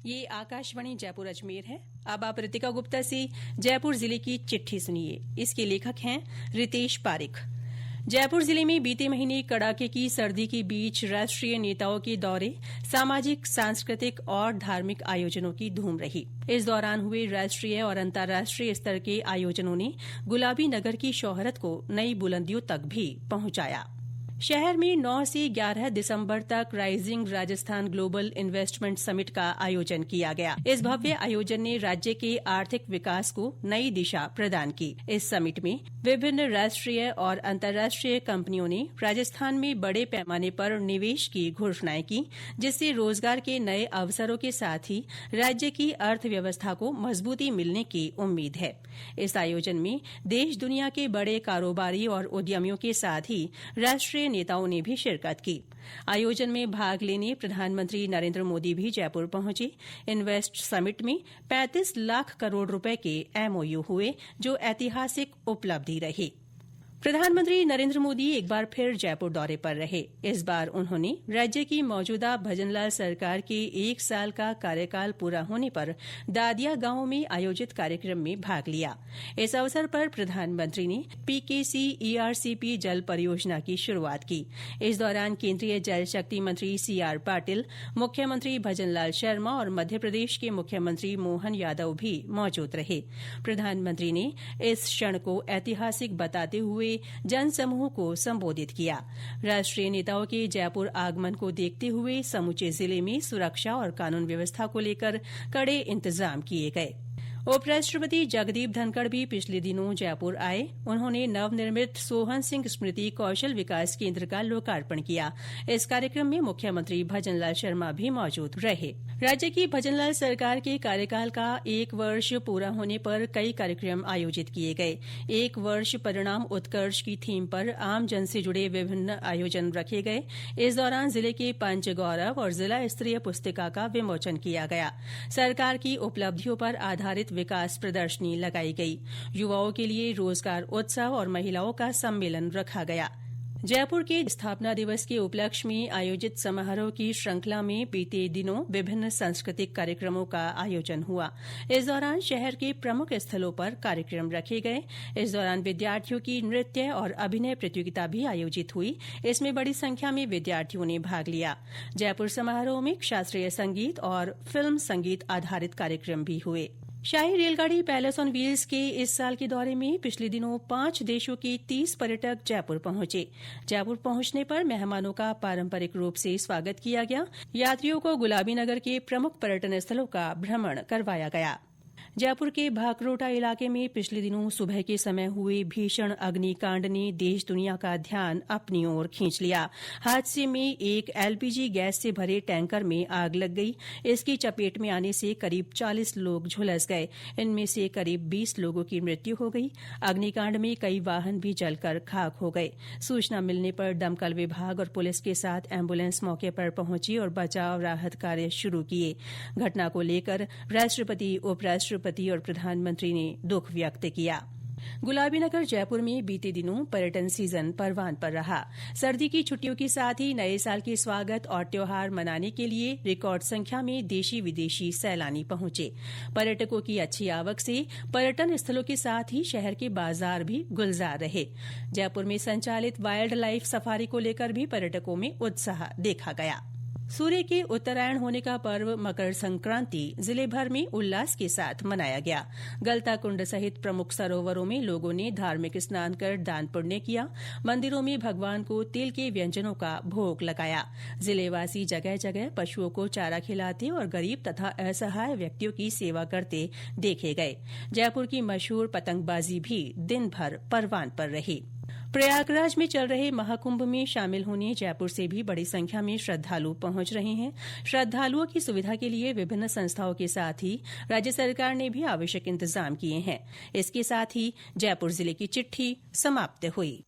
ये आकाशवाणी जयपुर अजमेर है। अब आप रितिका गुप्ता से जयपुर जिले की चिट्ठी सुनिए। इसके लेखक हैं रितेश पारिक। जयपुर जिले में बीते महीने कड़ाके की सर्दी के बीच राष्ट्रीय नेताओं के दौरे, सामाजिक, सांस्कृतिक और धार्मिक आयोजनों की धूम रही। इस दौरान हुए राष्ट्रीय और अंतर्राष्ट्रीय स्तर के आयोजनों ने गुलाबी नगर की शोहरत को नई बुलंदियों तक भी पहुंचाया। शहर में 9 से 11 दिसंबर तक rising Rajasthan global investment summit का आयोजन किया गया। इस भव्य आयोजन ने राज्य के आर्थिक विकास को नई दिशा प्रदान की। इस समिट में विभिन्न राष्ट्रीय और अंतर्राष्ट्रीय कंपनियों ने राजस्थान में बड़े पैमाने पर निवेश की घोषणाएं की, जिससे रोजगार के नए अवसरों के साथ ही राज्य की अर्थव्यवस्था को मजबूती मिलने की उम्मीद है। इस आयोजन में देश दुनिया के बड़े कारोबारी और उद्यमियों के साथ ही राष्ट्रीय नेताओं ने भी शिरकत की। आयोजन में भाग लेने प्रधानमंत्री नरेंद्र मोदी भी जयपुर पहुंचे। इन्वेस्ट समिट में 35 लाख करोड़ रुपए के एमओयू हुए, जो ऐतिहासिक उपलब्धि रही। प्रधानमंत्री नरेंद्र मोदी एक बार फिर जयपुर दौरे पर रहे। इस बार उन्होंने राज्य की मौजूदा भजनलाल सरकार के 1 साल का कार्यकाल पूरा होने पर दादिया गांव में आयोजित कार्यक्रम में भाग लिया। इस अवसर पर प्रधानमंत्री ने पीकेसी ईआरसीपी जल परियोजना की शुरूआत की। इस दौरान केंद्रीय जल शक्ति मंत्री सीआर पाटिल, मुख्यमंत्री भजनलाल शर्मा और मध्यप्रदेश के मुख्यमंत्री मोहन यादव भी मौजूद रहे। प्रधानमंत्री ने इस क्षण को ऐतिहासिक बताते हुए जनसमूह को संबोधित किया। राष्ट्रीय नेताओं के जयपुर आगमन को देखते हुए समूचे जिले में सुरक्षा और कानून व्यवस्था को लेकर कड़े इंतजाम किए गए। उपराष्ट्रपति जगदीप धनखड़ भी पिछले दिनों जयपुर आए। उन्होंने नवनिर्मित सोहन सिंह स्मृति कौशल विकास केंद्र का लोकार्पण किया। इस कार्यक्रम में मुख्यमंत्री भजनलाल शर्मा भी मौजूद रहे। राज्य की भजनलाल सरकार के कार्यकाल का 1 वर्ष पूरा होने पर कई कार्यक्रम आयोजित किए गए। 1 वर्ष परिणाम उत्कर्ष की थीम पर आमजन से जुड़े विभिन्न आयोजन रखे गए। इस दौरान जिले के पंच गौरव और जिला स्तरीय पुस्तिका का विमोचन किया गया। सरकार की उपलब्धियों पर आधारित विकास प्रदर्शनी लगाई गई। युवाओं के लिए रोजगार उत्सव और महिलाओं का सम्मेलन रखा गया। जयपुर के स्थापना दिवस के उपलक्ष्य में आयोजित समारोह की श्रृंखला में बीते दिनों विभिन्न सांस्कृतिक कार्यक्रमों का आयोजन हुआ। इस दौरान शहर के प्रमुख स्थलों पर कार्यक्रम रखे गए। इस दौरान विद्यार्थियों की नृत्य और अभिनय प्रतियोगिता भी आयोजित हुई। इसमें बड़ी संख्या में विद्यार्थियों ने भाग लिया। जयपुर समारोह में शास्त्रीय संगीत और फिल्म संगीत आधारित कार्यक्रम भी हुए। शाही रेलगाड़ी पैलेस ऑन व्हील्स के इस साल के दौरे में पिछले दिनों 5 देशों के 30 पर्यटक जयपुर पहुंचे। जयपुर पहुंचने पर मेहमानों का पारंपरिक रूप से स्वागत किया गया। यात्रियों को गुलाबी नगर के प्रमुख पर्यटन स्थलों का भ्रमण करवाया गया। जयपुर के भाकरोटा इलाके में पिछले दिनों सुबह के समय हुए भीषण अग्निकांड ने देश दुनिया का ध्यान अपनी ओर खींच लिया। हादसे में एक एलपीजी गैस से भरे टैंकर में आग लग गई। इसकी चपेट में आने से करीब 40 लोग झुलस गए। इनमें से करीब 20 लोगों की मृत्यु हो गई। अग्निकांड में कई वाहन भी जलकर खाक हो गए। सूचना मिलने पर दमकल विभाग और पुलिस के साथ एम्बुलेंस मौके पर पहुंची और बचाव राहत कार्य शुरू किए। घटना को लेकर राष्ट्रपति, उपराष्ट्रपति और प्रधानमंत्री ने दुख व्यक्त किया। गुलाबी नगर जयपुर में बीते दिनों पर्यटन सीजन परवान पर रहा। सर्दी की छुट्टियों के साथ ही नए साल के स्वागत और त्योहार मनाने के लिए रिकॉर्ड संख्या में देशी विदेशी सैलानी पहुंचे। पर्यटकों की अच्छी आवक से पर्यटन स्थलों के साथ ही शहर के बाजार भी गुलजार रहे। जयपुर में संचालित वाइल्ड लाइफ सफारी को लेकर भी पर्यटकों में उत्साह देखा गया। सूर्य के उत्तरायण होने का पर्व मकर संक्रांति जिले भर में उल्लास के साथ मनाया गया। गलता कुंड सहित प्रमुख सरोवरों में लोगों ने धार्मिक स्नान कर दान पुण्य किया। मंदिरों में भगवान को तिल के व्यंजनों का भोग लगाया। जिलेवासी जगह जगह पशुओं को चारा खिलाते और गरीब तथा असहाय व्यक्तियों की सेवा करते देखे गए। जयपुर की मशहूर पतंगबाजी भी दिन भर परवान पर रही। प्रयागराज में चल रहे महाकुंभ में शामिल होने जयपुर से भी बड़ी संख्या में श्रद्धालु पहुंच रहे हैं। श्रद्धालुओं की सुविधा के लिए विभिन्न संस्थाओं के साथ ही राज्य सरकार ने भी आवश्यक इंतजाम किए हैं। इसके साथ ही जयपुर जिले की चिट्ठी समाप्त हुई।